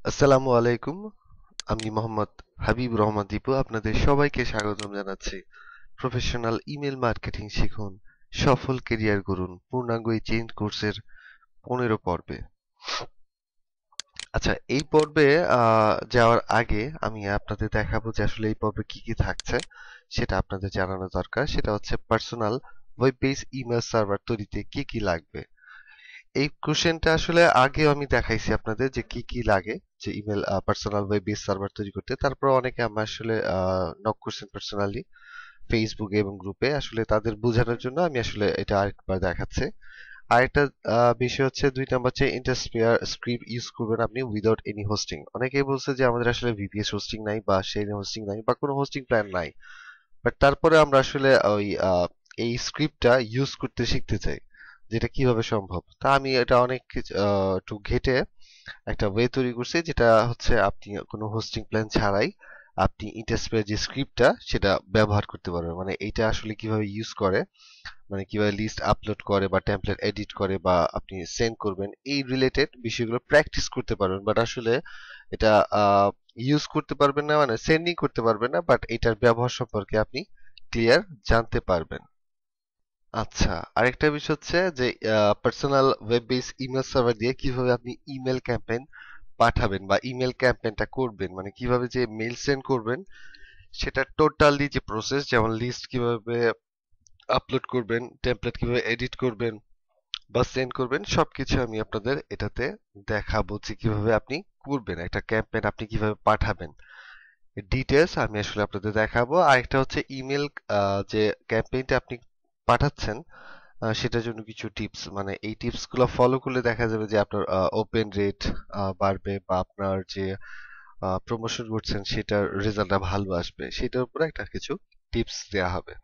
আসসালামু আলাইকুম। আমি মোহাম্মদ হাবিব রহমান দীপু আপনাদের সবাইকে স্বাগতম জানাচ্ছি। প্রফেশনাল ইমেল মার্কেটিং শিখুন, সফল কেরিয়ার গড়ুন পূর্ণাঙ্গ এই চেঞ্জ কোর্সের 15 পর্বে। আচ্ছা, এই পর্বে যাওয়ার আগে আমি আপনাদের দেখাবো যে আসলে এই পর্বে কি কি থাকছে সেটা আপনাদের জানানো দরকার। সেটা হচ্ছে personal web base email server তৈরিতে কি কি লাগবে। এই কোশ্চেনটা আসলে আগেও আমি দেখাইছি আপনাদের যে কি কি লাগে যে email personal web base server তৈরি করতে। তারপর অনেকে আমার আসলে নক করছেন পার্সোনালি ফেসবুকে এবং গ্রুপে। আসলে তাদের বোঝানোর জন্য আমি আসলে এটা আরেকবার দেখাচ্ছি। আরেকটা বিষয় হচ্ছে 2 নাম্বার হচ্ছে ইন্টারস্পিয়ার স্ক্রিপ্ট ইউজ করবেন আপনি উইদাউট এনি হোস্টিং। অনেকেই বলছে যে আমাদের আসলে ভিপিএস হোস্টিং নাই বা সেই হোস্টিং নাই বা কোনো হোস্টিং প্ল্যান নাই, বাট তারপরে আমরা আসলে ওই এই স্ক্রিপ্টটা ইউজ করতে শিখতে চাই, যেটা কিভাবে সম্ভব। তা আমি এটা অনেক একটু ঘেটে একটা ওয়ে তৈরি করছি, যেটা হচ্ছে আপনি কোনো হোস্টিং প্ল্যান ছাড়াই আপনি ইন্টারস্পের যে স্ক্রিপ্টটা সেটা ব্যবহার করতে পারবেন। মানে এইটা আসলে কিভাবে ইউজ করে, মানে কিভাবে লিস্ট আপলোড করে বা টেমপ্লেট এডিট করে বা আপনি সেন্ড করবেন, এই রিলেটেড বিষয়গুলো প্র্যাকটিস করতে পারবেন। বাট আসলে এটা ইউজ করতে পারবেন না, মানে সেন্ডিং করতে পারবেন না, বাট এটার ব্যবহার সম্পর্কে আপনি ক্লিয়ার জানতে পারবেন। আচ্ছা, আরেকটা বিষয় হচ্ছে যে personal web base email server দিয়ে কিভাবে আপনি ইমেল ক্যাম্পেইন পাঠাবেন বা ইমেল ক্যাম্পেইনটা করবেন, মানে কিভাবে যে মেইল সেন্ড করবেন সেটা টোটালি যে প্রসেস, যেমন লিস্ট কিভাবে আপলোড করবেন, টেমপ্লেট কিভাবে এডিট করবেন বা সেন্ড করবেন, সবকিছু আমি আপনাদের এটাতে দেখাবো যে কিভাবে আপনি করবেন, একটা ক্যাম্পেইন আপনি কিভাবে পাঠাবেন। ডিটেলস আমি আসলে আপনাদের দেখাবো। আরেকটা হচ্ছে ইমেল যে ক্যাম্পেইনটা আপনি পাঠাচ্ছেন সেটার জন্য কিছু টিপস, মানে এই টিপস গুলো ফলো করলে দেখা যাবে যে আপনার ওপেন রেট বাড়বে বা আপনার যে প্রমোশন করছেন সেটার রেজাল্টটা ভালো আসবে, সেটার উপরে একটা কিছু টিপস দেয়া হবে।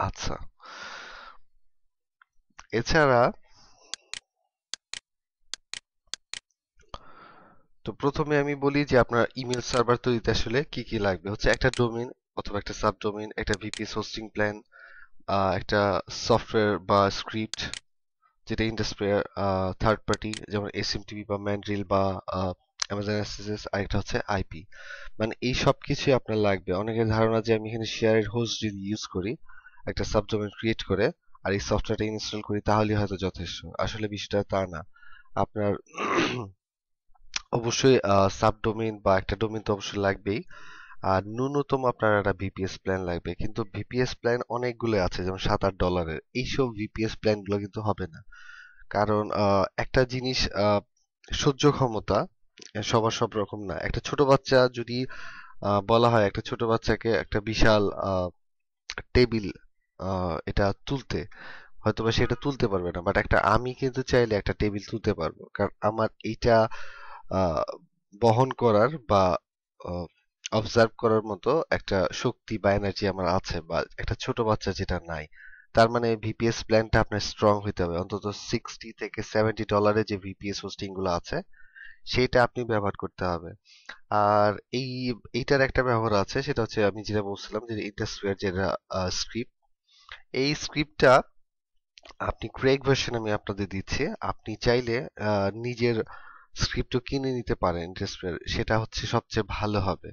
আচ্ছা, এছাড়া তো প্রথমে আমি বলি যে আপনার ইমেল সার্ভার তৈরিতে আসলে কি কি লাগবে। হচ্ছে একটা ডোমেইন অথবা একটা সাবডোমেইন, একটা ভিপিএস হোস্টিং প্ল্যান, একটা সফটওয়্যার বা স্ক্রিপ্ট যেটা ইন্ডাস্ট্রিয়াল, থার্ড পার্টি যেমন এসএমটিপি বা ম্যান্ড্রিল বা অ্যামাজন এসএসএস, আরেকটা হচ্ছে আইপি। মানে এই সব কিছুই আপনার লাগবে। অনেকের ধারণা যে আমি এখানে শেয়ারের হোস্ট যদি ইউজ করি, একটা সাবডোমেইন ক্রিয়েট করে আর এই সফটওয়্যারটা ইনস্টল করি তাহলেই হয়তো যথেষ্ট। আসলে বিষয়টা তা না। আপনার অবশ্যই সাবডোমেইন বা একটা ডোমেইন তো অবশ্যই লাগবেই। আর ন্যূনতম আপনার একটা ভিপিএস প্ল্যান লাগবে। কিন্তু ভিপিএস প্ল্যান অনেকগুলো আছে, যেমন $7-8। এইসব ভিপিএস প্ল্যান গুলো কিন্তু হবে না। কারণ একটা জিনিস সহ্য ক্ষমতা সবার সব রকম না। একটা ছোট বাচ্চা যদি বলা হয় একটা ছোট বাচ্চাকে একটা বিশাল টেবিল এটা তুলতে, হয়তোবা সেটা তুলতে পারবে না, বাট একটা আমি কিন্তু চাইলে একটা টেবিল তুলতে পারবো, কারণ আমার এইটা আহ, বহন করার বা অবজার্ভ করার মতো একটা শক্তি বা এনার্জি আমার আছে, বা একটা ছোট বাচ্চা যেটা নাই। তার মানে ভিপিএস প্ল্যানটা আপনার স্ট্রং হইতে হবে, অন্তত $60 থেকে $70 যে ভিপিএস হোস্টিং গুলো আছে সেটা আপনি ব্যবহার করতে হবে। আর এইটার একটা ব্যবহার আছে, সেটা হচ্ছে আমি যেটা বলছিলাম যে ইন্ডাস্ট্রিয়াল যেটা স্ক্রিপ্ট, এই স্ক্রিপ্টটা আপনি ক্রেগ ভার্সন আমি আপনাদের দিচ্ছি। আপনি চাইলে নিজের স্ক্রিপ্টও কিনে নিতে পারেন ইন্ডাস্ট্রিয়াল, সেটা হচ্ছে সবচেয়ে ভালো হবে।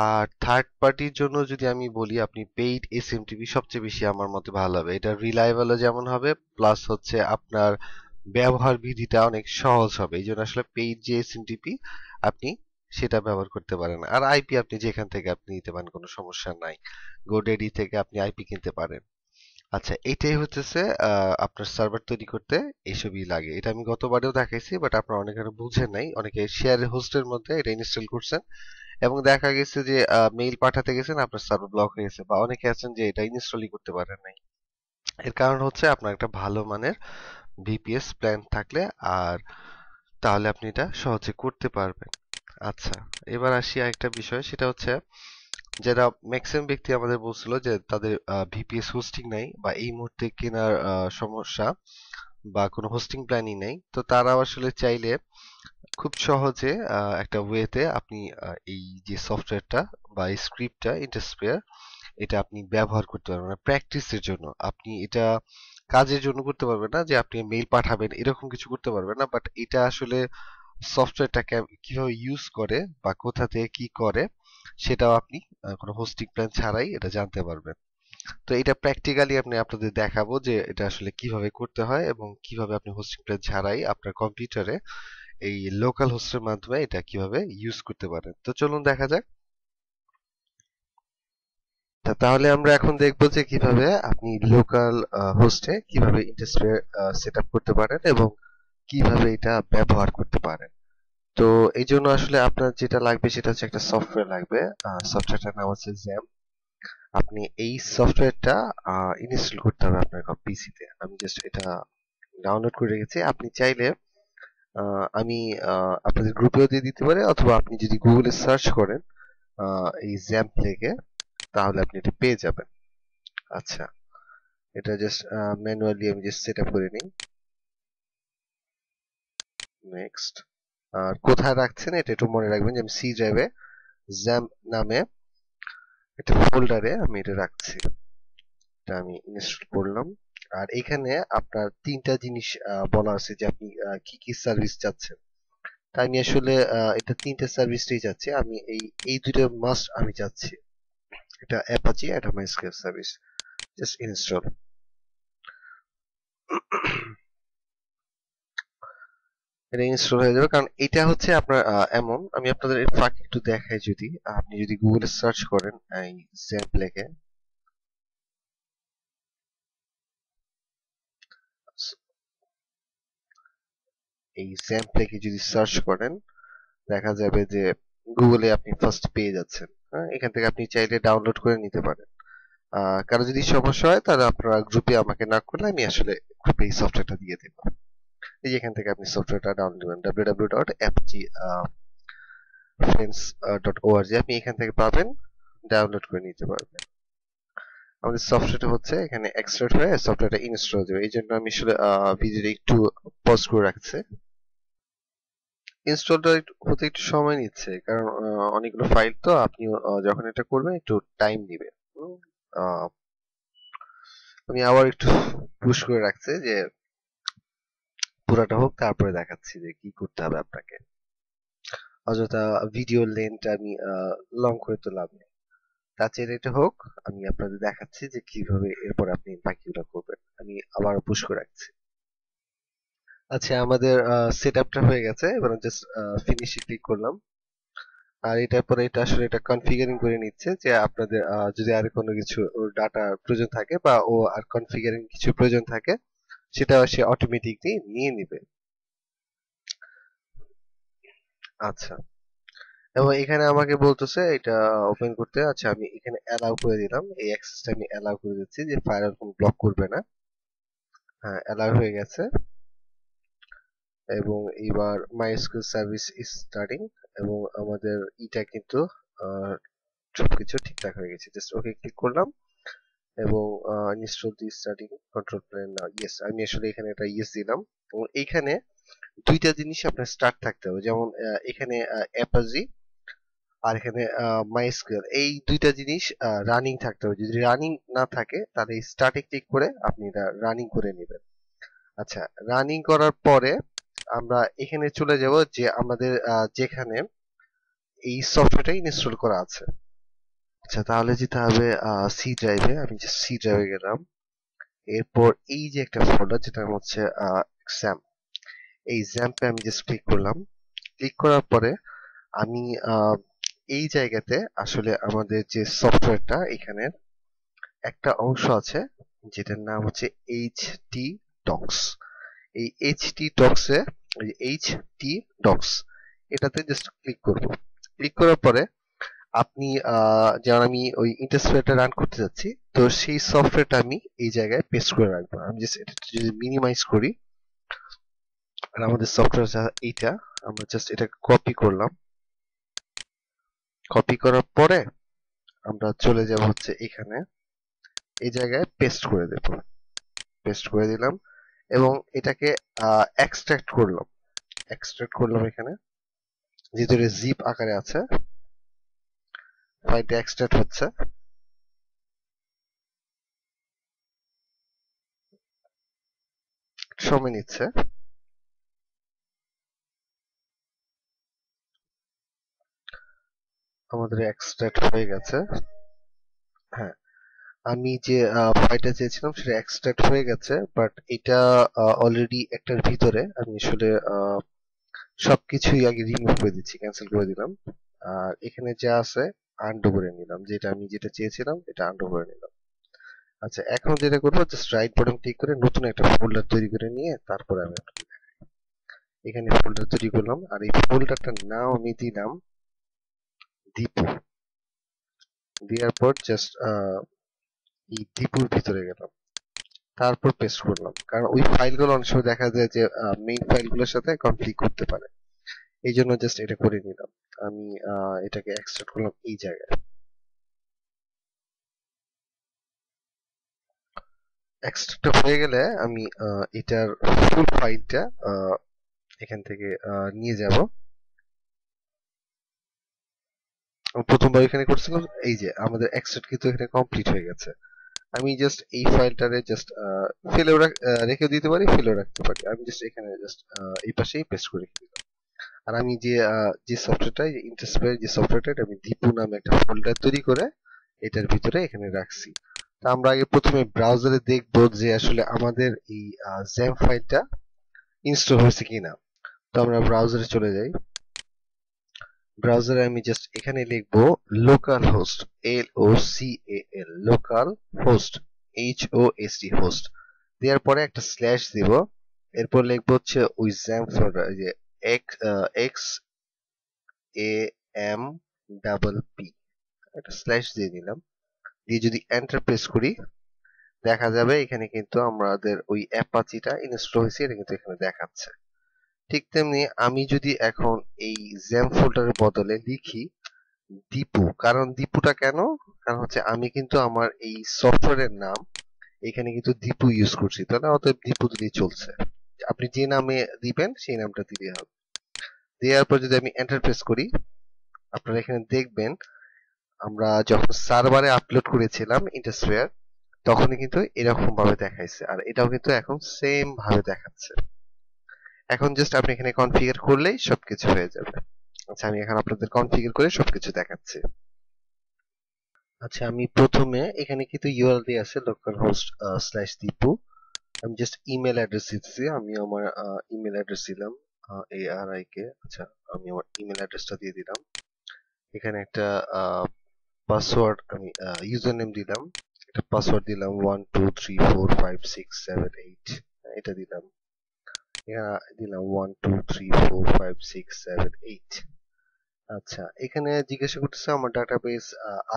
আর থার্ড পার্টির জন্য যদি আমি বলি, আপনি পেইড এসএমটিপি সবচেয়ে বেশি আমার মতে ভালো হবে। এটা রিলায়েবলও যেমন হবে, প্লাস হচ্ছে আপনার ব্যবহার বিধিটা অনেক সহজ হবে। এই জন্য আসলে পেইড যে এসএমটিপি আপনি সেটা ব্যবহার করতে পারেন। আর আইপি আপনি যেখান থেকে আপনি নিতে পারেন, কোনো সমস্যা নাই। গোডেডি থেকে আপনি আইপি কিনতে পারেন। আচ্ছা, এটাই হচ্ছে আপনার সার্ভার তৈরি করতে এইসবই লাগে। এটা আমি গতবারেও দেখাইছি, বাট আপনারা অনেকে বুঝেন নাই, অনেকে শেয়ার হোস্টের মধ্যে এটা ইনস্টল করছেন এবং দেখা গেছে যে মেইল পাঠাতে গেছেন আপনার সার্ভার ব্লক হয়ে গেছে, বা অনেকে আছেন যে এটা ইনস্টলই করতে পারেন নাই। এর কারণ হচ্ছে আপনার একটা ভালো মানের ভিপিএস প্ল্যান থাকলে, আর তাহলে আপনি এটা সহজে করতে পারবেন। আচ্ছা, এবার আসি আরেকটা বিষয়, সেটা হচ্ছে যারা ম্যাক্সিমাম ব্যক্তি আমাদের বলছিল যে তাদের ভিপিএস হোস্টিং নাই বা এই মুহূর্তে কেনার সমস্যা বা কোনো হোস্টিং প্ল্যানই নেই, তো তারা আসলে চাইলে খুব সহজে একটা ওয়েতে আপনি এই যে সফটওয়্যারটা বা এই স্ক্রিপ্টটা ইন্টারস্পেয়ার এটা আপনি ব্যবহার করতে পারবেন, মানে প্র্যাকটিসের জন্য। আপনি এটা কাজের জন্য করতে পারবেন না যে আপনি মেইল পাঠাবেন এরকম কিছু করতে পারবেন না, বাট এটা আসলে সফটওয়্যারটা কিভাবে ইউজ করে বা কোথা থেকে কি করে সেটাও আপনি কোনো হোস্টিং প্ল্যান ছাড়াই এটা জানতে পারবেন। তো এটা প্র্যাকটিক্যালি আপনাদের দেখাবো যে এটা আসলে কিভাবে করতে হয় এবং কিভাবে আপনি হোস্টিং প্ল্যান ছাড়াই আপনার কম্পিউটারে এই লোকাল হোস্টের মাধ্যমে এটা কিভাবে ইউজ করতে পারেন। তো চলুন দেখা যাক। তাহলে আমরা এখন দেখবো যে কিভাবে আপনি লোকাল হোস্টে কিভাবে ইন্টারফেস সেট আপ করতে পারেন এবং কিভাবে এটা ব্যবহার করতে পারেন। তো এই জন্য আসলে আপনার যেটা লাগবে সেটা হচ্ছে একটা সফটওয়্যার লাগবে। সফটওয়্যারটার নাম হচ্ছে জ্যাম। আপনি এই সফটওয়্যারটা ইনস্টল করতে হবে আপনার পিসিতে। আমি জাস্ট এটা ডাউনলোড করে রেখেছি। আপনি চাইলে আমি আপনাদের গ্রুপেও দিয়ে দিতে পারি, অথবা আপনি যদি গুগলে সার্চ করেন এই জ্যাম্প লিখে, তাহলে আপনি এটা পেয়ে যাবেন। আচ্ছা, এটা জাস্ট ম্যানুয়ালি আমি জাস্ট সেট আপ করে নিই। নেক্সট। আর কোথায় রাখছেন এটা একটু মনে রাখবেন যে আমি সি ড্রাইভে জ্যাম্প নামে একটা ফোল্ডারে আমি এটা রাখছি। এটা আমি ইনস্টল করলাম। আর এখানে আপনার তিনটা জিনিস বলা আছে যে আপনি কি কি সার্ভিস চাচ্ছেন। তাই আমি আসলে এটা তিনটা সার্ভিসটাই চাচ্ছি। আমি এই দুটো মাস্ট আমি চাচ্ছি। এটা অ্যাপাচি, এটা মাইস্কুয়েল সার্ভিস। Just install. এটা ইনস্টল হয়ে যাবে, কারণ এটা হচ্ছে আপনার এমন, আমি আপনাদের এর ফাঁকে একটু দেখাই। যদি আপনি যদি গুগলে সার্চ করেন এই জ্যাম্প লেখে, এই জ্যাম্প লেখে যদি সার্চ করেন, দেখা যাবে যে গুগলে আপনি ফার্স্ট পেয়ে যাচ্ছেন। হ্যাঁ, এখান থেকে আপনি চাইলে ডাউনলোড করে নিতে পারেন। কারো যদি সমস্যা হয় তাহলে আপনারা গ্রুপে আমাকে না করলে আমি আসলে গ্রুপে এই সফটওয়্যারটা দিয়ে দেবো। এই যে এখান থেকে আপনি সফটওয়্যারটা ডাউনলোড করবেন www.fgfriends.org, আপনি এখান থেকে পাবেন, ডাউনলোড করে নিতে পারবেন। আমাদের সফটওয়্যারটা হচ্ছে এখানে এক্সট্রাক্ট হয়ে সফটওয়্যারটা ইনস্টল হয়ে যাবে। এই জন্য আমি আসলে ভিডিওটা একটু পজ করে রাখছি। ইনস্টলটা হতে একটু সময় নিচ্ছে, কারণ অনেকগুলো ফাইল তো, আপনি যখন এটা করবেন একটু টাইম নিবে। আহ, আমি আবার একটু পুশ করে রাখছি যে পুরাটা হোক, তারপরে দেখাচ্ছি যে কি করতে হবে আপনাকে। অযথা ভিডিও লেন্থ আমি লং করে তো লাভ নেই। তার চেয়ে এটা হোক, আমি আপনাদের দেখাচ্ছি যে কিভাবে এরপর আপনি বাকিগুলো করবেন। আমি আবার পুশ করে রাখছি। আচ্ছা, আমাদের সেট আপটা হয়ে গেছে। এবার জাস্ট ফিনিশে ক্লিক করলাম। আর এটার পরে এটা আসলে এটা কনফিগারিং করে নিচ্ছে যে আপনাদের যদি আর কোনো কিছু ডাটা প্রয়োজন থাকে বা ও আর কনফিগারিং কিছু প্রয়োজন থাকে, সেটা সে অটোমেটিকলি নিয়ে নিবে। আচ্ছা, এবং এখানে আমাকে বলতেছে এটা ওপেন করতে। আচ্ছা, আমি এখানে অ্যালাউ করে দিলাম, এই অ্যাক্সেসটা আমি অ্যালাউ করে দিচ্ছি যে ফায়ারওয়াল কোনো ব্লক করবে না। হ্যাঁ, অ্যালাউ হয়ে গেছে। এবং এবার মাইস্কুয়েল সার্ভিস স্টার্টিং, এবং আমাদের ইটা কিন্তু আহ, সবকিছু ঠিকঠাক হয়ে গেছে। জাস্ট ওকে ক্লিক করলাম এবং install the starting control plan. Yes, আমি আসলে এখানে একটা ইয়েস দিলাম। এবং এইখানে দুইটা জিনিস আপনার স্টার্ট থাকতে হবে, যেমন এখানে অ্যাপাজি আর এখানে মাইস্কুয়েল, এই দুইটা জিনিস রানিং থাকতে হবে। যদি রানিং না থাকে তাহলে স্টার্টে ক্লিক করে আপনি এটা রানিং করে নেবেন। আচ্ছা, রানিং করার পরে আমরা এখানে চলে যাব যে আমাদের যেখানে এই সফটওয়্যারটা ইনস্টল করা আছে। আচ্ছা, তাহলে যেতে হবে সি ড্রাইভে। আমি যে সি ড্রাইভে গেলাম, এরপর এই যে একটা ফোল্ডার যেটা হচ্ছে এক্সাম, এই জ্যাম্পে আমি জাস্ট ক্লিক করলাম। ক্লিক করার পরে আমি এই জায়গাতে আসলে আমাদের যে সফটওয়্যারটা, এখানে একটা অংশ আছে যেটার নাম হচ্ছে এইচটি ডক্স। এই এইচটি ডক্সে, এইচটি ডক্স, এটাতে জাস্ট ক্লিক করব। ক্লিক করার পরে আপনি যেমন আমি ওই ইন্টারফেসটা রান করতে যাচ্ছি, তো সেই সফটওয়্যারটা আমি এই জায়গায় পেস্ট করে রাখবো। আমি জাস্ট এটা যদি মিনিমাইজ করি, আর আমাদের সফটওয়্যার এইটা, আমরা জাস্ট এটা কপি করলাম। কপি করার পরে আমরা চলে যাব হচ্ছে এখানে, এই জায়গায় পেস্ট করে দেব। পেস্ট করে দিলাম এবং এটাকে এক্সট্রাক্ট করলাম। এক্সট্রাক্ট করলাম এখানে, যেহেতু এটা জিপ আকারে আছে, ফাইলটা এক্সট্রাক্ট হচ্ছে। সময় নিচ্ছে। আমাদের এক্সট্রাক্ট হয়ে গেছে। হ্যাঁ, আমি যে ফাইলটা চেয়েছিলাম সেটা এক্সট্রাক্ট হয়ে গেছে, বাট এটা অলরেডি একটার ভিতরে আমি আসলে সবকিছুই আগে রিমুভ করে দিচ্ছি, ক্যান্সেল করে দিলাম। আর এখানে যা আছে আনডু করে নিলাম, যেটা চেয়েছিলাম এটা আনডু করে নিলাম। আচ্ছা, এখন যেটা করবো, জাস্ট রাইট বাটন ক্লিক করে নতুন একটা ফোল্ডার তৈরি করে নিয়ে তারপরে আমি এখানে ফোল্ডার তৈরি করলাম, আর এই ফোল্ডারটার নাম আমি দিলাম দীপু। দেওয়ার পর জাস্ট এই দীপুর ভিতরে গেলাম, তারপর পেস্ট করলাম, কারণ ওই ফাইলগুলো অনেক সময় দেখা যায় যে মেইন ফাইলগুলোর সাথে কনফ্লিক্ট করতে পারে। এই জন্য জাস্ট এটা করে নিলাম। আমি এটাকে এক্সট্রাক্ট করলাম এই জায়গায়। এক্সট্রাক্ট হয়ে গেলে আমি এটার ফুল ফাইলটা এখান থেকে নিয়ে যাব। প্রথমবার এখানে করছিলাম, এই যে আমাদের এক্সট্রাক্ট কিন্তু এখানে কমপ্লিট হয়ে গেছে। আমি জাস্ট এই ফাইলটারে জাস্ট ফেলেও রেখে দিতে পারি, ফেলেও রাখতে পারি। আমি জাস্ট এখানে জাস্ট এই পাশেই পেস্ট করে রেখে দিলাম। আর আমি যে সফটওয়্যারটা, ইন্টারস্পেয়ার যে সফটওয়্যারটা, আমি দীপু নামে একটা ফোল্ডার তৈরি করে এটার ভিতরে এখানে রাখছি। তা আমরা আগে প্রথমে ব্রাউজারে দেখবো যে আসলে আমাদের এই জ্যাম ফাইলটা ইনস্টল হয়েছে কিনা। তো আমরা ব্রাউজারে চলে যাই। ব্রাউজারে আমি জাস্ট এখানে লিখবো local host, LOCAL, local host, HOST, host. দেওয়ার পরে একটা স্ল্যাশ দিব। এরপর লিখবো হচ্ছে ওই জ্যাম ফোল্ডার, যে X A M double P, একটা স্ল্যাশ দিয়ে দিলাম। দিয়ে যদি এন্টার প্রেস করি, দেখা যাবে এখানে কিন্তু আমাদের ওই অ্যাপাচিটা ইনস্টল হয়েছে, এটা কিন্তু এখানে দেখাচ্ছে। ঠিক তেমনি আমি যদি এখন এই জ্যাম ফোল্ডারের বদলে লিখি দীপু, কারণ দীপুটা কেন, কারণ হচ্ছে আমি কিন্তু আমার এই সফটওয়্যারের নাম এখানে কিন্তু দীপু ইউজ করছি, তাহলে অতএব দীপু দিলেই চলছে। আপনি যে নামে দিবেন সেই নামটা দিলে হবে। দেওয়ার পর যদি আমি এন্টার প্রেস করি, আপনারা এখানে দেখবেন আমরা যখন সার্ভারে আপলোড করেছিলাম ইন্টারস্পেয়ার, তখনই কিন্তু এরকম ভাবে দেখাইছে, আর এটাও কিন্তু এখন সেম ভাবে দেখাচ্ছে। এখন জাস্ট আপনি এখানে কনফিগার করলেই সবকিছু হয়ে যাবে। আচ্ছা, আমি এখন আপনাদের কনফিগার করে সবকিছু দেখাচ্ছি। আচ্ছা, আমি প্রথমে এখানে কিন্তু ইউআরএল দিয়ে আছে লোকাল হোস্ট স্ল্যাশ দীপু। আমি জাস্ট ইমেল অ্যাড্রেস দিচ্ছি, আমি আমার ইমেল অ্যাড্রেস দিলাম ARIK। আচ্ছা, আমি আমার ইমেল অ্যাড্রেসটা দিয়ে দিলাম। এখানে একটা পাসওয়ার্ড, আমি ইউজার নেম দিলাম, একটা পাসওয়ার্ড দিলাম 12345678, এটা দিলাম। দিলাম 12345678। আচ্ছা, এখানে জিজ্ঞাসা করতেছে আমার ডাটাবেস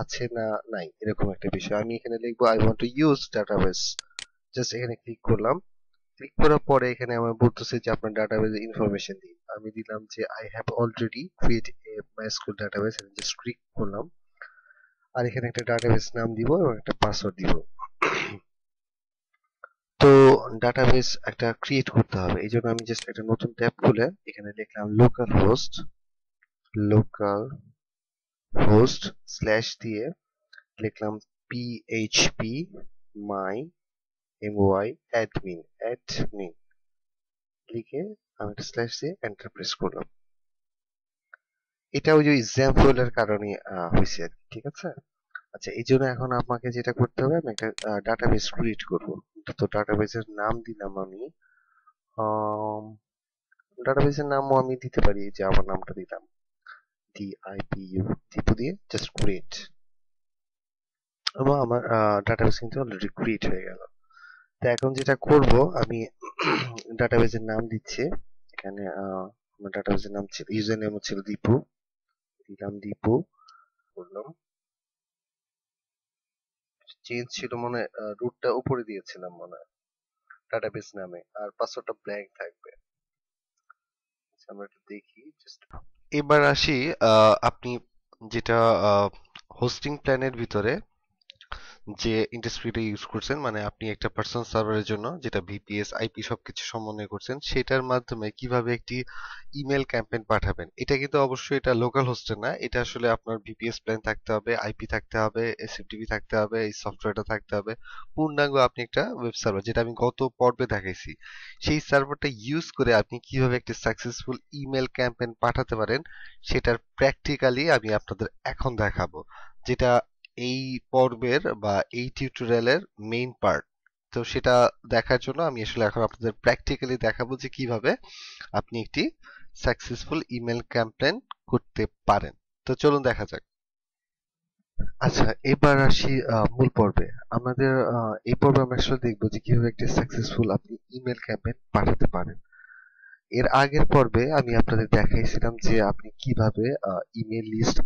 আছে না নাই, এরকম একটা বিষয়। আমি এখানে লিখবো I want to use database. Just এখানে ক্লিক করলাম। ক্লিক করার পরে এখানে আমার বলতেছে যে আপনার ডাটাবেস ইনফরমেশন দিন। আমি দিলাম যে I have already create a MySQL database, আমি জাস্ট ক্লিক করলাম। আর এখানে একটা ডাটাবেস নাম দিব এবং একটা পাসওয়ার্ড দিব। তো ডাটাবেস একটা ক্রিয়েট করতে হবে, এই জন্য আমি জাস্ট একটা নতুন ট্যাব খুলে এখানে লিখলাম লোকাল হোস্ট স্ল্যাশ দিয়ে লিখলাম PHP my admin লিখে আমি একটা স্ল্যাশ দিয়ে এন্টার প্রেস করলাম। এটা ওই যে এক্সাম ফোল্ডার কারণে হয়েছে আর কি, ঠিক আছে। আচ্ছা, এই জন্য এখন আমাকে যেটা করতে হবে, আমি একটা ডাটাবেস ক্রিয়েট করব। তো ডাটাবেসের নাম দিলাম আমি, ডাটাবেসের নামও আমি দিতে পারি, যে আমার নামটা দিলাম DIPU, দীপু দিয়ে জাস্ট ক্রিয়েট, এবং আমার ডাটাবেস কিন্তু অলরেডি ক্রিয়েট হয়ে গেল। তো এখন যেটা করব, আমি ডাটাবেসের নাম দিচ্ছি। এখানে আমার ডাটাবেসের নাম ছিল, ইউজার নেম ছিল দীপু, দিলাম দীপু, করলাম। চেঞ্জ ছিল মনে হয়, রুটটা উপরে দিয়েছিলাম মনে হয় ডাটাবেস নামে, আর পাসওয়ার্ডটা ব্ল্যাঙ্ক থাকবে। আচ্ছা, আমরা একটু দেখি জাস্ট। এবার আসি আপনি যেটা হোস্টিং প্ল্যানের ভিতরে যে ইন্ডাস্ট্রিটা ইউজ করছেন, মানে আপনি একটা পার্সোনাল সার্ভারের জন্য যেটা ভিপিএস আইপি সবকিছু সমন্বয় করছেন, সেটার মাধ্যমে কিভাবে একটি ইমেল ক্যাম্পেইন পাঠাবেন। এটা কিন্তু অবশ্যই এটা লোকাল হোস্টের না, এটা আসলে আপনার ভিপিএস প্ল্যান থাকতে হবে, আইপি থাকতে হবে, এসএফটিপি থাকতে হবে, এই সফটওয়্যারটা থাকতে হবে, পূর্ণাঙ্গ আপনি একটা ওয়েব সার্ভার, যেটা আমি গত পর্বে দেখাইছি, সেই সার্ভারটা ইউজ করে আপনি কিভাবে একটি সাকসেসফুল ইমেল ক্যাম্পেইন পাঠাতে পারেন সেটার প্র্যাকটিক্যালি আমি আপনাদের এখন দেখাবো, যেটা এই পর্বের বা এই টিউটোরিয়ালের মেইন পার্ট। তো সেটা দেখার জন্য আমি আসলে এখন আপনাদের প্র্যাকটিক্যালি দেখাবো যে কিভাবে আপনি একটি সাকসেসফুল ইমেল ক্যাম্পেইন করতে পারেন। তো চলুন দেখা যাক। আচ্ছা, এবার আসি মূল পর্বে। আমাদের এই পর্বে আমরা আসলে দেখবো যে কিভাবে একটি সাকসেসফুল আপনি ইমেল ক্যাম্পেইন পাঠাতে পারেন। এর আগের পর্বে আমি আপনাদের দেখাইছিলাম যে আপনি কিভাবে ইমেল লিস্ট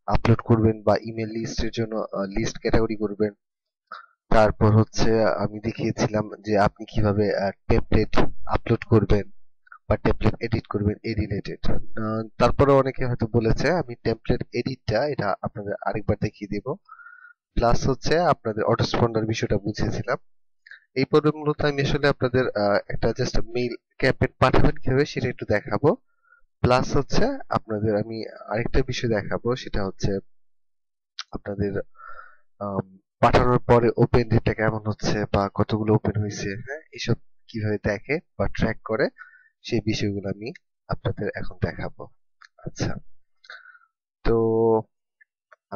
আপলোড করবেন বা ইমেল লিস্টের জন্য লিস্ট ক্যাটাগরি করবেন। তারপর হচ্ছে আমি দেখিয়েছিলাম যে আপনি কিভাবে টেমপ্লেট আপলোড করবেন বা টেমপ্লেট এডিট করবেন এই রিলেটেড। তারপরে অনেকে হয়তো বলেছে আমি টেমপ্লেট এডিটটা এটা আপনাদের আরেকবার দেখিয়ে দেব। প্লাস হচ্ছে আপনাদের অটোরেসপন্ডার বিষয়টা বুঝিয়েছিলাম। এই পর্বে মূলত আমি আসলে আপনাদের একটা জাস্ট মেইল ক্যাম্পেইন পাঠাবেন কিভাবে সেটা একটু দেখাবো। প্লাস হচ্ছে আপনাদের আমি আরেকটা বিষয় দেখাবো, সেটা হচ্ছে আপনাদের আম, পাঠানোর পরে ওপেন রেটটা কেমন হচ্ছে বা কতগুলো ওপেন হয়েছে, হ্যাঁ, এসব কিভাবে দেখে বা ট্র্যাক করে সেই বিষয়গুলো আমি আপনাদের এখন দেখাবো। আচ্ছা, তো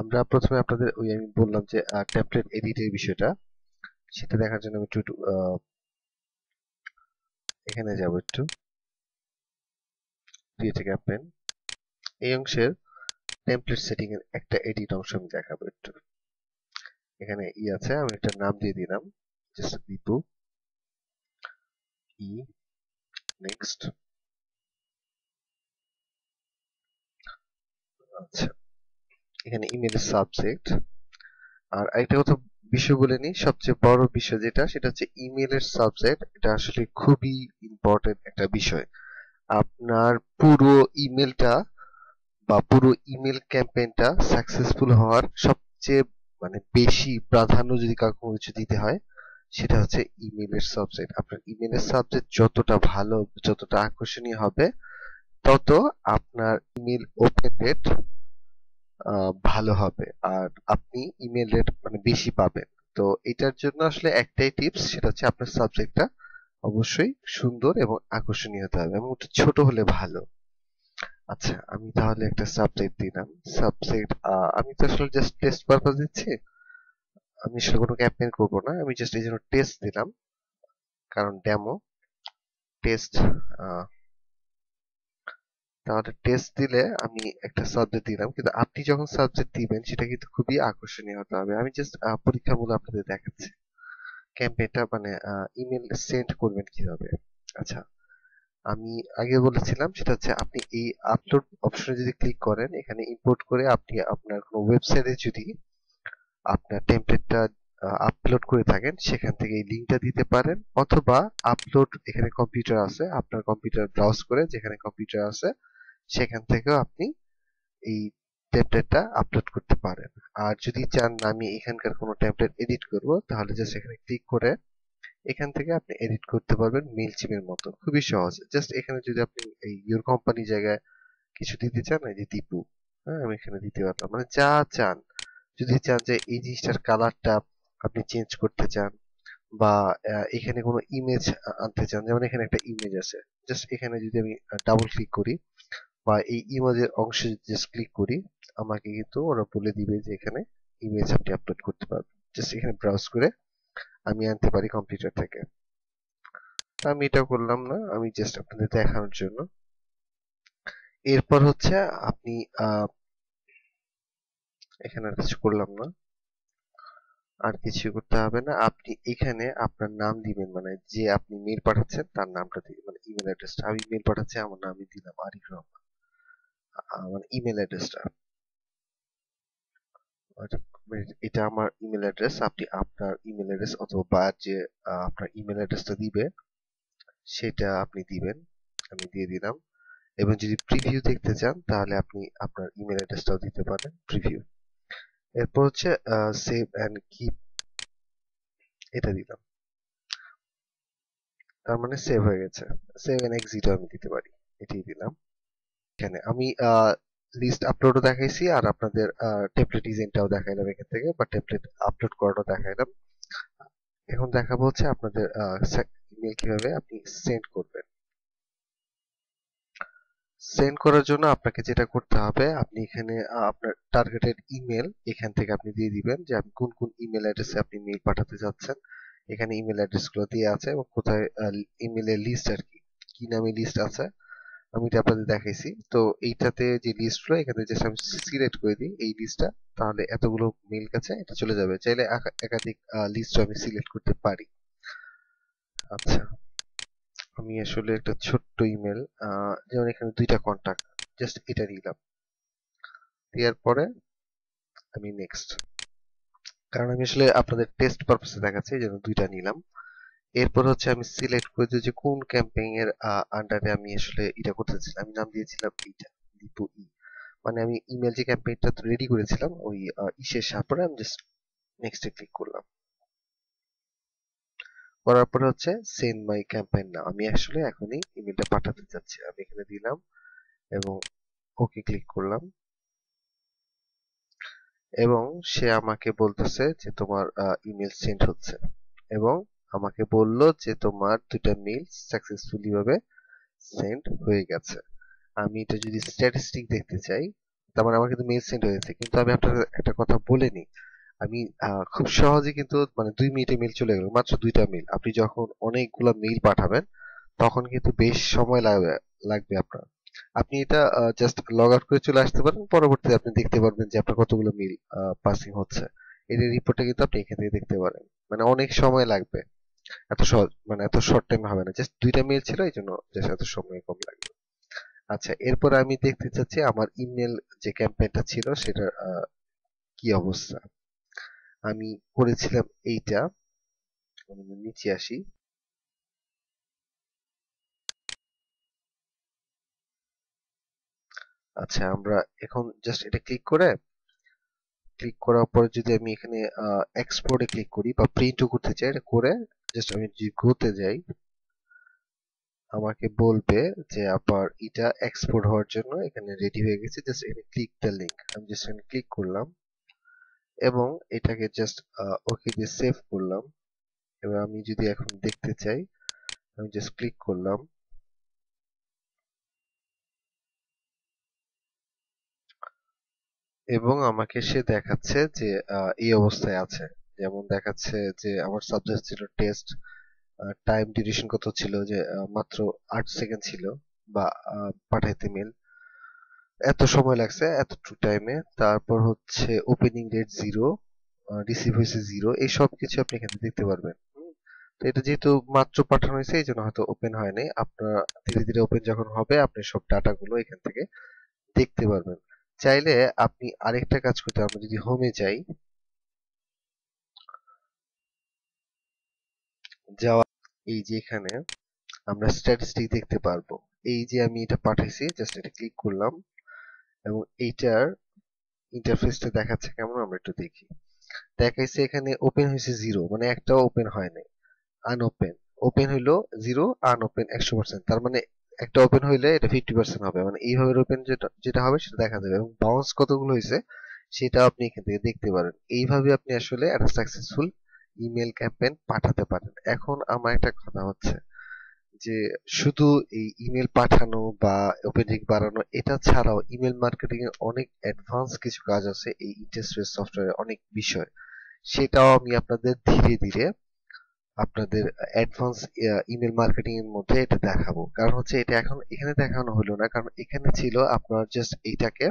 আমরা প্রথমে আপনাদের ওই আমি বললাম যে টেমপ্লেট এডিটের বিষয়টা, সেটা দেখার জন্য আমি একটু এখানে যাব, একটু ক্রিয়েট ক্যাম্পেইন এই অংশের টেমপ্লেট সেটিং এর একটা এডিট অংশ আমি দেখাবো একটু। এখানে আছে, আমি একটা নাম দিয়ে দিলাম জাস্ট দীপু ই। নেক্সট। আচ্ছা, এখানে ইমেলের সাবজেক্ট। আর একটা কথা বিষয় বলে নিই, সবচেয়ে বড় বিষয় যেটা সেটা হচ্ছে ইমেলের সাবজেক্ট, এটা আসলে খুবই ইম্পর্টেন্ট একটা বিষয়। আপনার পুরো ইমেলটা বা পুরো ইমেল ক্যাম্পেইনটা সাকসেসফুল হওয়ার সবচেয়ে মানে বেশি প্রাধান্য যদি কাউকে কোনো কিছু দিতে হয় সেটা হচ্ছে ইমেলের সাবজেক্ট। আপনার ইমেলের সাবজেক্ট যতটা ভালো, যতটা আকর্ষণীয় হবে, তত আপনার ইমেল ওপেন রেট ভালো হবে আর আপনি ইমেল রেট মানে বেশি পাবেন। তো এটার জন্য আসলে একটাই টিপস, সেটা হচ্ছে আপনার সাবজেক্টটা অবশ্যই সুন্দর এবং আকর্ষণীয় হতে হবে এবং একটু ছোট হলে ভালো। আচ্ছা, আমি তাহলে একটা সাবজেক্ট দিলাম। সাবজেক্ট আমি তো আসলে জাস্ট টেস্ট পারপাস দিচ্ছি, আমি আসলে কোনো ক্যাম্পেইন করব না, আমি জাস্ট এই জন্য টেস্ট দিলাম, কারণ ডেমো টেস্ট। তাহলে টেস্ট দিলে আমি একটা সাবজেক্ট দিলাম, কিন্তু আপনি যখন সাবজেক্ট দিবেন সেটা কিন্তু খুবই আকর্ষণীয় হতে হবে। আমি জাস্ট পরীক্ষামূলক আপনাদের দেখাচ্ছি ক্যাম্পেইনটা মানে ইমেল সেন্ড করবেন কিভাবে। আচ্ছা, আমি আগে বলেছিলাম সেটা হচ্ছে আপনি এই আপলোড অপশনে যদি ক্লিক করেন, এখানে ইম্পোর্ট করে আপনি আপনার কোনো ওয়েবসাইটে যদি আপনার টেমপ্লেটটা আপলোড করে থাকেন সেখান থেকে এই লিঙ্কটা দিতে পারেন, অথবা আপলোড এখানে কম্পিউটার আছে, আপনার কম্পিউটার ব্রাউজ করে যেখানে কম্পিউটার আছে সেখান থেকেও আপনি এই টেমপ্লেটটা আপলোড করতে পারেন। আর যদি চান না আমি এখানকার কোনো টেমপ্লেট এডিট করব, তাহলে জাস্ট এখানে ক্লিক করে এখান থেকে আপনি এডিট করতে পারবেন মেইলচিমের মতো, খুবই সহজ। জাস্ট এখানে যদি আপনি এই ইউর কোম্পানি জায়গায় কিছু দিতে চান, এই যে দীপু, হ্যাঁ, আমি এখানে দিতে পারলাম, মানে যা চান। যদি চান যে এই জিনিসটার কালারটা আপনি চেঞ্জ করতে চান বা এখানে কোনো ইমেজ আনতে চান, যেমন এখানে একটা ইমেজ আছে, জাস্ট এখানে যদি আমি ডাবল ক্লিক করি বা এই ইমেজের অংশে জাস্ট ক্লিক করি, আমাকে কিন্তু ওরা বলে দিবে যে এখানে ইমেজ আপনি আপলোড করতে পারবেন। জাস্ট এখানে ব্রাউজ করে আমি আনতে পারি কম্পিউটার থেকে। তো আমি এটা করলাম না, আমি জাস্ট আপনাদের দেখানোর জন্য। এরপর হচ্ছে আপনি এখানে আর কিছু করলাম না, আর কিছু করতে হবে না। আপনি এখানে আপনার নাম দিবেন, মানে যে আপনি মেল পাঠাচ্ছেন তার নামটা দিবেন, মানে ইমেল অ্যাড্রেসটা। আমি মেল পাঠাচ্ছি, আমার নামই দিলাম আরিফ রহমান, মানে ইমেল অ্যাড্রেসটা। এটা আমার ইমেল অ্যাড্রেস, আপনি আপনার ইমেল অ্যাড্রেস অথবা যে আপনার ইমেল অ্যাড্রেসটা দিবে সেটা আপনি দিবেন। আমি দিয়ে দিলাম। এবং যদি প্রিভিউ দেখতে চান তাহলে আপনি আপনার ইমেল অ্যাড্রেসটাও দিতে পারেন, প্রিভিউ। এরপর হচ্ছে সেভ অ্যান্ড কিপ এটা দিলাম, তার মানে সেভ হয়ে গেছে। সেভ এন্ড এক্সিটও আমি দিতে পারি, এটাই দিলাম। এখানে আমি লিস্ট আপলোডও দেখাইছি, আর আপনাদের টেমপ্লেট ডিজাইনটাও দেখাইলাম এখান থেকে, বা টেমপ্লেট আপলোড করাটাও দেখাইলাম। এখন দেখাবো হচ্ছে আপনাদের ইমেল কিভাবে আপনি সেন্ড করবেন। সেন্ড করার জন্য আপনাকে যেটা করতে হবে, আপনি এখানে আপনার টার্গেটেড ইমেল এখান থেকে আপনি দিয়ে দিবেন, যে আপনি কোন কোন ইমেল অ্যাড্রেসে আপনি মেইল পাঠাতে যাচ্ছেন। এখানে ইমেল অ্যাড্রেসগুলো দিয়ে আছে, এবং কোথায় ইমেলের লিস্ট আর কি, কি নামে লিস্ট আছে আমি এটা আপনাদের দেখাইছি। তো এইটাতে যে লিস্টগুলো এখানে জাস্ট আমি সিলেক্ট করে দিই এই লিস্টটা, তাহলে এতগুলো মেইল কাছে এটা চলে যাবে। চাইলে একাধিক লিস্টও আমি সিলেক্ট করতে পারি। আচ্ছা, আমি আসলে একটা ছোট্ট ইমেল, যেমন এখানে দুইটা কন্টাক্ট, জাস্ট এটা নিলাম, দেওয়ার পরে আমি নেক্সট, কারণ আমি আসলে আপনাদের টেস্ট পারপাসে দেখাচ্ছি এই জন্য দুইটা নিলাম। এরপর হচ্ছে আমি সিলেক্ট করে দিই যে কোন ক্যাম্পেইন এর আন্ডারে আমি আসলে এটা করতেছিলাম। আমি নাম দিয়েছিলাম এইটা, দীপু ই। মানে আমি ইমেল যে ক্যাম্পেইনটা রেডি করেছিলাম ওই ইসের সাপোরে আমি জাস্ট নেক্সটে ক্লিক করলাম। করার পরে হচ্ছে সেন্ড মাই ক্যাম্পেইন নাও, আমি আসলে এখনই ইমেলটা পাঠাতে যাচ্ছি, আমি এখানে দিলাম এবং ওকে ক্লিক করলাম। এবং সে আমাকে বলতেছে যে তোমার ইমেল সেন্ড হচ্ছে, এবং আমাকে বলল যে তোমার দুইটা মেইল সাকসেসফুলি ভাবে সেন্ড হয়ে গেছে। আমি এটা যদি স্ট্যাটিস্টিক দেখতে চাই, তার মানে আমার কিন্তু মেইল সেন্ড হয়েছে, কিন্তু আমি আপনার একটা কথা বলে নিই, আমি খুব সহজে কিন্তু মানে 2 মিনিটে মেইল চলে গেল, মাত্র দুইটা মেইল। আপনি যখন অনেকগুলো মেইল পাঠাবেন তখন কিন্তু বেশ সময় লাগবে লাগবে আপনার। আপনি এটা জাস্ট লগ আউট করে চলে আসতে পারেন, পরবর্তীতে আপনি দেখতে পারবেন যে আপনার কতগুলো মেইল পাসিং হচ্ছে। এর রিপোর্টটা কিন্তু আপনি এখান থেকে দেখতে পারেন। মানে অনেক সময় লাগবে, এত সহজ মানে এত শর্ট টাইম হবে না, জাস্ট দুইটা মেইল ছিল এই জন্য জাস্ট এত সময় কম লাগবে। আচ্ছা, এরপর আমি দেখতে চাচ্ছি আমার ইমেল যে ক্যাম্পেইনটা ছিল সেটার কি অবস্থা। আমি করেছিলাম এইটা, আমি নিচে আসি। আচ্ছা, আমরা এখন জাস্ট এটা ক্লিক করার পর যদি আমি এখানে এক্সপোর্টে ক্লিক করি বা প্রিন্টও করতে চাই, এটা করে জাস্ট আমি যদি গ্রোতে যাই, আমাকে বলবে যে আবার এটা এক্সপোর্ট হওয়ার জন্য এখানে রেডি হয়ে গেছে। জাস্ট এখানে ক্লিক দ্য লিংক, আমি জাস্ট এখানে ক্লিক করলাম এবং এটাকে জাস্ট ওকে দিয়ে সেভ করলাম। এবার আমি যদি এখন দেখতে চাই, আমি জাস্ট ক্লিক করলাম এবং আমাকে সে দেখাচ্ছে যে এই অবস্থায় আছে। যেমন দেখাচ্ছে যে আমার সাবজেক্ট ছিল টেস্ট, টাইম ডিউরেশন কত ছিল, যে মাত্র 8 সেকেন্ড ছিল, বা পাঠাইতে মেল এত সময় লাগছে এতটুকু টাইমে। তারপর হচ্ছে ওপেনিং রেট 0, রিসিভ হয়েছে 0, এই সব কিছু আপনি এখানে দেখতে পারবেন। তো এটা যেহেতু মাত্র পাঠানো হয়েছে এই জন্য হয়তো ওপেন হয় নাই, আপনার ধীরে ধীরে ওপেন যখন হবে আপনি সব ডাটাগুলো এখান থেকে দেখতে পারবেন। চাইলে আপনি আরেকটা কাজ করতে, আমরা যদি হোমে যাই, যাওয়া এই যে এখানে আমরা স্ট্যাটিস্টিক দেখতে পারবো। এই যে আমি এটা পাঠাইছি, জাস্ট এটা ক্লিক করলাম এবং এইটার ইন্টারফেসটা দেখাচ্ছে কেমন আমরা একটু দেখি। দেখাইছে এখানে ওপেন হয়েছে 0, মানে একটাও ওপেন হয় নাই। আনওপেন, ওপেন হইলো 0, আনওপেন 100%, তার মানে একটা ওপেন হইলে এটা 50% হবে, মানে এইভাবে ওপেন যেটা যেটা হবে সেটা দেখা যাবে, এবং বাউন্স কতগুলো হয়েছে সেটা আপনি এখান থেকে দেখতে পারেন। এইভাবে আপনি আসলে একটা সাকসেসফুল ইমেল ক্যাম্পেইন পাঠাতে পারেন। এখন আমার একটা কথা হচ্ছে যে শুধু এই ইমেল পাঠানো বা ওপেন লিংক বাড়ানো এটা ছাড়াও ইমেল মার্কেটিং এর অনেক অ্যাডভান্স কিছু কাজ আছে এই ইন্টারেস্ট সফটওয়্যারে, অনেক বিষয়, সেটাও আমি আপনাদের ধীরে ধীরে আপনাদের অ্যাডভান্স ইমেল মার্কেটিং এর মধ্যে এটা দেখাবো। কারণ হচ্ছে এটা এখন এখানে দেখানো হলো না, কারণ এখানে ছিল আপনার জাস্ট এইটাকে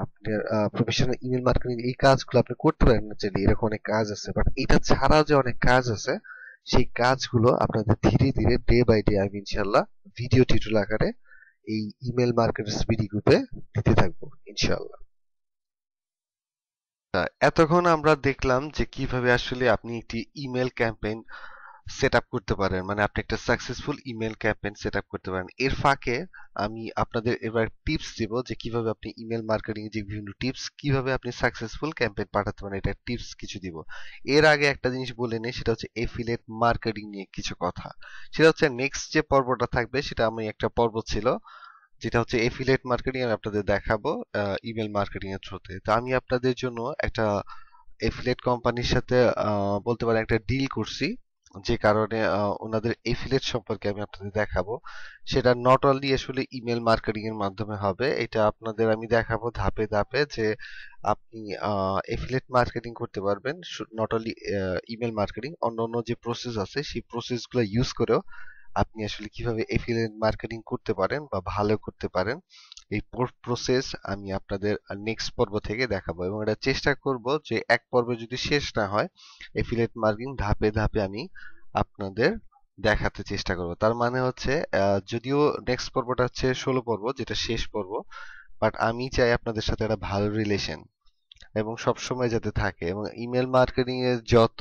আপনার প্রফেশনাল ইমেল মার্কেটিং এই কাজগুলো আপনি করতে পারেন না চাইলে, এরকম অনেক কাজ আছে, বাট এটা ছাড়াও যে অনেক কাজ আছে সেই কাজগুলো আপনাদের ধীরে ধীরে ডে বাই ডে আমি ইনশাল্লাহ ভিডিও টিউটোরিয়াল আকারে এই ইমেল মার্কেটার্স বিডি গ্রুপে দিতে থাকবো ইনশাল্লাহ। এতক্ষণ আমরা দেখলাম যে কিভাবে আসলে আপনি একটি ইমেল ক্যাম্পেইন সেট আপ করতে পারেন, মানে আপনি একটা successful email campaign set up করতে পারেন। এর ফাঁকে আমি আপনাদের এবার টিপস দিব যে কিভাবে আপনি ইমেল মার্কেটিং যে বিভিন্ন টিপস কিভাবে আপনি সাকসেসফুল ক্যাম্পেইন পাঠাতে পারেন, এটা টিপস কিছু দিব। এর আগে একটা জিনিস বলে নেই, সেটা হচ্ছে এফিলিয়েট মার্কেটিং নিয়ে কিছু কথা। সেটা হচ্ছে নেক্সট যে পর্বটা থাকবে, সেটা আমি একটা পর্ব ছিল যেটা হচ্ছে এফিলিয়েট মার্কেটিং, আমি আপনাদের দেখাবো ইমেল মার্কেটিং এর থ্রুতে। তো আমি আপনাদের জন্য একটা এফিলিয়েট কোম্পানির সাথে বলতে পারেন একটা ডিল করছি, যে কারণে ওনাদের এফিলিয়েট সম্পর্কে আমি আপনাদের দেখাবো। সেটা নট অনলি আসলে ইমেল মার্কেটিং এর মাধ্যমে হবে, এটা আপনাদের আমি দেখাবো ধাপে ধাপে যে আপনি এফিলিয়েট মার্কেটিং করতে পারবেন। নট অনলি ইমেল মার্কেটিং, অন্যান্য যে প্রসেস আছে সেই প্রসেসগুলো ইউজ করেও আপনি আসলে কিভাবে এফিলিয়েট মার্কেটিং করতে পারেন বা ভালো করতে পারেন, এই প্রসেস আমি আপনাদের নেক্সট পর্ব থেকে দেখাবো। এবং এটা চেষ্টা করব যে এক পর্বে যদি শেষ না হয়, এফিলিয়েট মার্কেটিং ধাপে ধাপে আমি আপনাদের দেখাতে চেষ্টা করব। তার মানে হচ্ছে যদিও নেক্সট পর্বটা হচ্ছে 16 পর্ব, যেটা শেষ পর্ব, বাট আমি চাই আপনাদের সাথে একটা ভালো রিলেশন এবং সবসময় যাতে থাকে। এবং ইমেল মার্কেটিং এর যত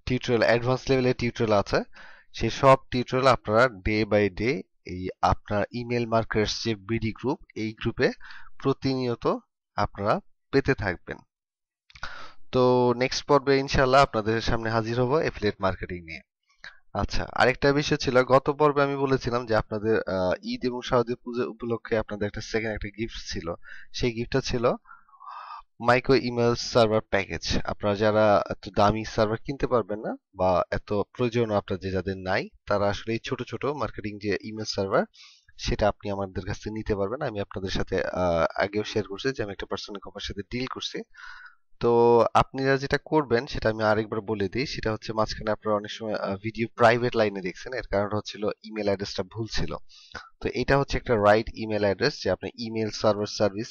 টিউটোরিয়াল, অ্যাডভান্স লেভেলের টিউটোরিয়াল আছে, সেই সব টিউটোরিয়াল আপনারা ডে বাই ডে এই আপনার ইমেল মার্কেটার্স যে বিডি গ্রুপ, এই গ্রুপে প্রতিনিয়ত আপনারা পেতে থাকবেন। তো নেক্সট পর্বে ইনশাল্লাহ আপনাদের সামনে হাজির হব এফিলিয়েট মার্কেটিং নিয়ে। আচ্ছা, আরেকটা বিষয় ছিল, গত পর্বে আমি বলেছিলাম যে আপনাদের ঈদ এবং শারদীয় পুজো উপলক্ষে আপনাদের একটা সেকেন্ড একটা গিফট ছিল। সেই গিফটটা ছিল মাইক্রো ইমেল সার্ভার প্যাকেজ। আপনারা যারা এত দামি সার্ভার কিনতে পারবেন না বা এত প্রয়োজন আপনার যে যাদের নাই, তারা আসলে এই ছোট ছোট মার্কেটিং যে ইমেল সার্ভার, সেটা আপনি আমাদের কাছ থেকে নিতে পারবেন। আমি আপনাদের সাথে আগেও শেয়ার করছি যে আমি একটা পার্সোনাল কোম্পানির সাথে ডিল করছি। তো আপনারা যেটা করবেন সেটা আমি আরেকবার বলে দিই, সেটা হচ্ছে মাঝখানে আপনারা অনেক সময় ভিডিও প্রাইভেট লাইনে দেখছেন, এর কারণটা হচ্ছিল ইমেল অ্যাড্রেসটা ভুল ছিল। তো এটা হচ্ছে একটা রাইট ইমেল অ্যাড্রেস, যে আপনি ইমেল সার্ভার সার্ভিস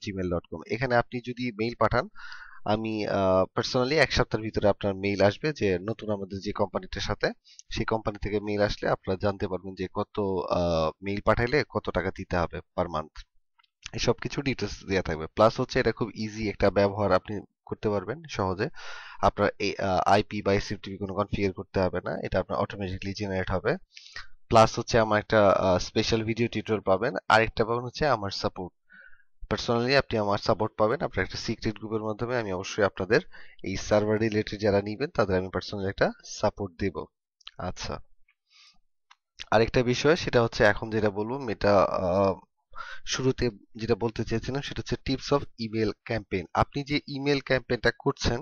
@gmail.com, এখানে আপনি যদি মেইল পাঠান, আমি পার্সোনালি এক সপ্তাহের ভিতরে আপনার মেইল আসবে যে নতুন আমাদের যে কোম্পানিটার সাথে, সেই কোম্পানি থেকে মেইল আসলে আপনারা জানতে পারবেন যে কত মেইল পাঠাইলে কত টাকা দিতে হবে পার মান্থ। এই সব কিছু ডিটেলস দেওয়া থাকবে। প্লাস হচ্ছে এটা খুব ইজি একটা ব্যবহার, আপনি করতে পারবেন সহজে। আপনার এই আইপি বা এসএফটিপি কোনো কনফিগার করতে হবে না, এটা আপনার অটোমেটিকলি জেনারেট হবে। প্লাস হচ্ছে আমার একটা স্পেশাল ভিডিও টিউটোরিয়াল পাবেন, আরেকটা পাবেন হচ্ছে আমার সাপোর্ট। পার্সোনালি আপনি আমার সাপোর্ট পাবেন, আপনার একটা সিক্রেট গ্রুপের মাধ্যমে আমি অবশ্যই আপনাদের এই সার্ভার রিলেটেড যারা নিবেন তাদের আমি পার্সোনালি একটা সাপোর্ট দেব। আচ্ছা, আরেকটা বিষয় সেটা হচ্ছে এখন যেটা বলবো, এটা শুরুতে যেটা বলতে চেয়েছিলাম সেটা হচ্ছে টিপস অফ ইমেল ক্যাম্পেইন। আপনি যে ইমেল ক্যাম্পেইনটা করছেন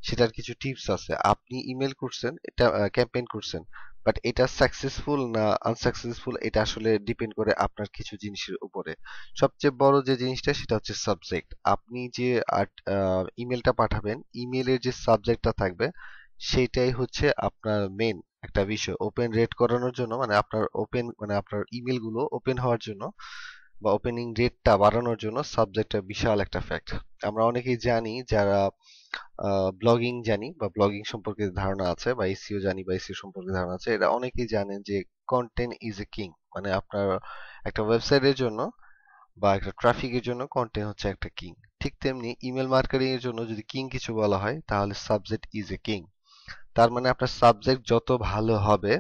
সেটার কিছু টিপস আছে। আপনি ইমেল করছেন, এটা ক্যাম্পেইন করছেন, বাট এটা সাকসেসফুল না আনসাকসেসফুল, এটা আসলে ডিপেন্ড করে আপনার কিছু জিনিসের উপরে। সবচেয়ে বড় যে জিনিসটা সেটা হচ্ছে সাবজেক্ট। আপনি যে ইমেলটা পাঠাবেন, ইমেলের যে সাবজেক্টটা থাকবে সেটাই হচ্ছে আপনার মেন একটা বিষয়। ওপেন রেট করানোর জন্য, মানে আপনার ওপেন মানে আপনার ইমেলগুলো ওপেন হওয়ার জন্য বা ওপেনিং রেটটা বাড়ানোর জন্য সাবজেক্টটা বিশাল একটা ফ্যাক্ট। আমরা অনেকেই জানি যারা ব্লগিং জানি বা ব্লগিং সম্পর্কে ধারণা আছে, বা এসইও জানি বা এসইও সম্পর্কে ধারণা আছে, এরা অনেকেই জানেন যে কন্টেন্ট ইজ এ কিং। মানে আপনার একটা ওয়েবসাইটের জন্য বা একটা ট্রাফিকের জন্য কন্টেন্ট হচ্ছে একটা কিং। ঠিক তেমনি ইমেল মার্কেটিং এর জন্য যদি কিং কিছু বলা হয় তাহলে সাবজেক্ট ইজ এ কিং। তার মানে আপনার সাবজেক্ট যত ভালো হবে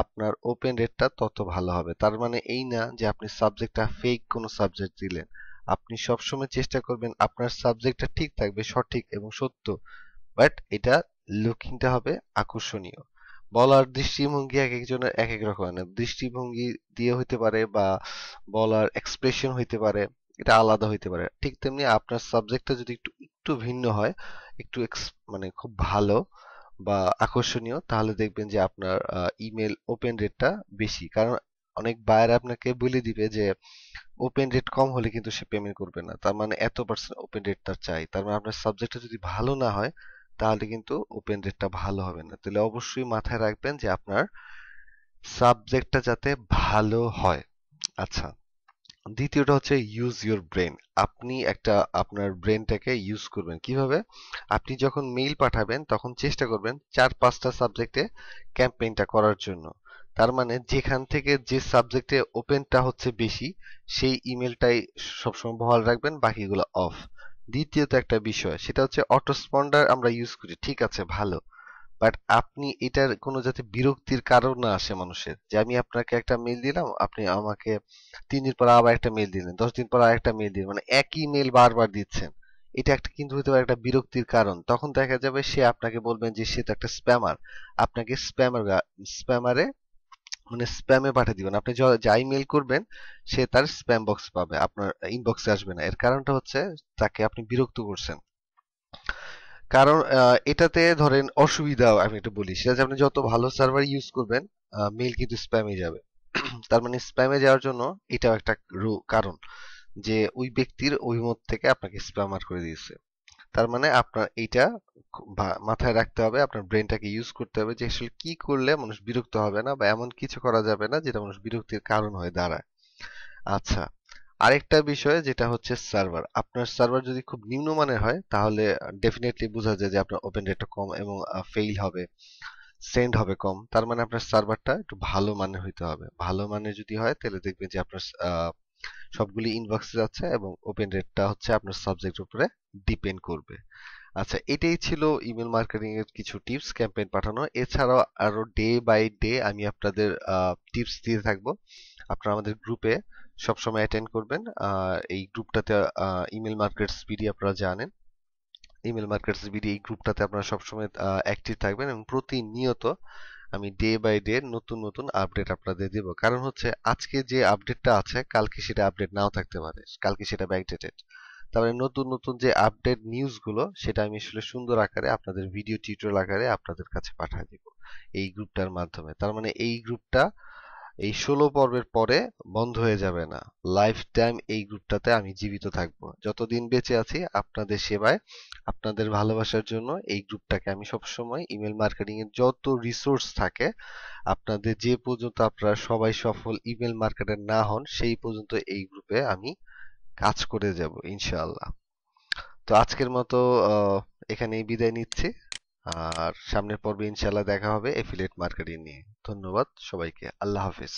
আপনার ওপেন রেটটা তত ভালো হবে। তার মানে এই না যে আপনি সাবজেক্টটা ফেক কোনো সাবজেক্ট দিলেন। আপনি সবসময় চেষ্টা করবেন আপনার সাবজেক্টটা ঠিক থাকবে, সঠিক এবং সত্য, বাট এটা লুকিংটা হবে আকর্ষণীয়। বলার দৃষ্টিভঙ্গি এক একজনের এক এক রকম, মানে দৃষ্টিভঙ্গি দিয়ে হইতে পারে বা বলার এক্সপ্রেশন হইতে পারে, এটা আলাদা হইতে পারে। ঠিক তেমনি আপনার সাবজেক্টটা যদি একটু একটু ভিন্ন হয়, একটু মানে খুব ভালো বা আকর্ষণীয়, তাহলে দেখবেন যে আপনার ইমেল ওপেন রেটটা বেশি। কারণ অনেক বায়ার আপনাকে বলে দিবে যে ওপেন রেট কম হলে কিন্তু সে পেমেন্ট করবে না, তার মানে এত পার্সেন্ট ওপেন রেট তার চাই। তার মানে আপনার সাবজেক্টটা যদি ভালো না হয় তাহলে কিন্তু ওপেন রেটটা ভালো হবে না। তাহলে অবশ্যই মাথায় রাখবেন যে আপনার সাবজেক্টটা যাতে ভালো হয়। আচ্ছা, দ্বিতীয়টা হচ্ছে ইউজ ইউর ব্রেন। আপনি একটা আপনার ব্রেনটাকে ইউজ করবেন কিভাবে? আপনি যখন মেইল পাঠাবেন তখন চেষ্টা করবেন 4-5টা সাবজেক্টে ক্যাম্পেইনটা করার জন্য। তার মানে যেখান থেকে যে সাবজেক্টে ওপেনটা হচ্ছে বেশি সেই ইমেলটাই সবসময় বহাল রাখবেন, বাকিগুলো অফ। দ্বিতীয়ত একটা বিষয় সেটা হচ্ছে অটোস্পন্ডার আমরা ইউজ করি, ঠিক আছে ভালো, বাট আপনি এটার কোনো যাতে বিরক্তির কারণ না আসে মানুষের, যে আমি আপনাকে একটা মেল দিলাম, আপনি আমাকে 3 দিন পর আবার একটা মেল দিলেন, 10 দিন পর আরেকটা মেল দিলেন, মানে একই মেল বারবার দিচ্ছেন। এটা একটা কিন্তু হতে পারে একটা বিরক্তির কারণ। তখন দেখা যাবে সে আপনাকে বলবেন যে সে তো একটা স্প্যামার, আপনাকে স্প্যামারে মানে স্প্যামে পাঠিয়ে দিবেন। আপনি যাই মেল করবেন সে তার স্প্যাম বক্স পাবে, আপনার ইনবক্সে আসবে না। এর কারণটা হচ্ছে তাকে আপনি বিরক্ত করছেন। কারণ এটাতে ধরেন অসুবিধা আমি একটু বলি, সেটা হচ্ছে আপনি যত ভালো সার্ভার ইউজ করবেন মেল কিন্তু স্প্যামে যাবে। তার মানে স্প্যামে যাওয়ার জন্য এটাও একটা কারণ যে ওই ব্যক্তির অভিমত থেকে আপনাকে স্প্যামার করে দিয়েছে। তার মানে আপনার এইটা মাথায় রাখতে হবে, আপনার ব্রেনটাকে ইউজ করতে হবে যে আসলে কি করলে মানুষ বিরক্ত হবে না, বা এমন কিছু করা যাবে না যেটা মানুষ বিরক্তির কারণ হয়ে দাঁড়ায়। আচ্ছা, আরেকটা বিষয় যেটা হচ্ছে সার্ভার। আপনার সার্ভার যদি খুব নিম্নমানের হয় তাহলে ডেফিনেটলি বোঝা যায় যে আপনার ওপেন রেটটা কম এবং ফেইল হবে, সেন্ড হবে কম। তার মানে আপনার সার্ভারটা একটু ভালো মানের হইতে হবে। ভালো মানের যদি হয় তাহলে দেখবেন যে আপনার সবগুলি ইনবক্সে যাচ্ছে এবং ওপেন রেটটা হচ্ছে আপনার সাবজেক্ট উপরে ডিপেন্ড করবে। আচ্ছা, এটাই ছিল ইমেল মার্কেটিং এর কিছু টিপস ক্যাম্পেইন পাঠানো। এছাড়াও আরো ডে বাই ডে আমি আপনাদের টিপস দিয়ে থাকবো। আপনারা আমাদের গ্রুপে সবসময় অ্যাটেন্ড করবেন। এই গ্রুপটাতে ইমেল মার্কেটস বিডি আপনারা জানেন, ইমেল মার্কেটস বিডি এই গ্রুপটাতে আপনারা সবসময় অ্যাক্টিভ থাকবেন এবং প্রতিনিয়ত আমি ডে বাই ডে নতুন নতুন আপডেট আপনাদের দেব। কারণ হচ্ছে আজকে যে আপডেটটা আছে কালকে সেটা আপডেট নাও থাকতে পারে, কালকে সেটা ব্যাকডেটেড। তারপরে নতুন নতুন যে আপডেট নিউজগুলো সেটা আমি আসলে সুন্দর আকারে আপনাদের ভিডিও টিউটোরিয়াল আকারে আপনাদের কাছে পাঠিয়ে দিব এই গ্রুপটার মাধ্যমে। তার মানে এই গ্রুপটা এই 16 পর্বের পরে বন্ধ হয়ে যাবে না। লাইফ টাইম এই গ্রুপটাতে আমি জীবিত থাকবো, যতদিন বেঁচে আছি আপনাদের সেবায়, আপনাদের ভালোবাসার জন্য এই গ্রুপটাকে আমি সবসময় ইমেল মার্কেটিং এর যত রিসোর্স থাকে আপনাদের যে পর্যন্ত আপনারা সবাই সফল ইমেল মার্কেটার না হন সেই পর্যন্ত এই গ্রুপে আমি কাজ করে যাব ইনশাআল্লাহ। তো আজকের মতো এখানেই বিদায় নিচ্ছি। আর সামনের পর্বে ইনশাআল্লাহ দেখা হবে এফিলিয়েট মার্কেটিং নিয়ে। ধন্যবাদ সবাইকে, আল্লাহ হাফেজ।